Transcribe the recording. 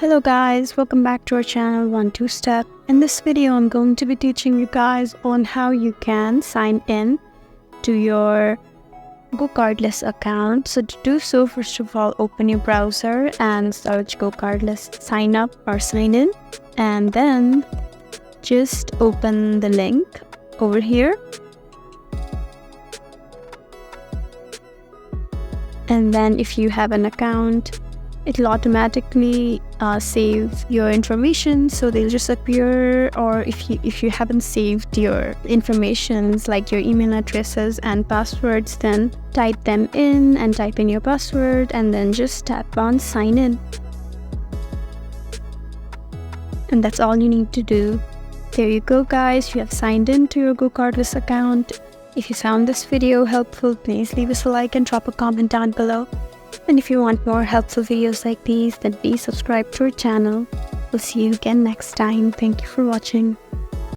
Hello guys, welcome back to our channel 1-2-Step. In this video, I'm going to be teaching you guys on how you can sign in to your GoCardless account. So to do so, first of all, open your browser and search GoCardless sign up or sign in, and then just open the link over here. And then if you have an account, it'll automatically save your information, so they'll just appear. Or if you haven't saved your informations like your email addresses and passwords, then type them in and type in your password and then just tap on sign in. And that's all you need to do. There you go guys, you have signed in to your GoCardless account. If you found this video helpful, please leave us a like and drop a comment down below. And if you want more helpful videos like these, then please subscribe to our channel. We'll see you again next time. Thank you for watching.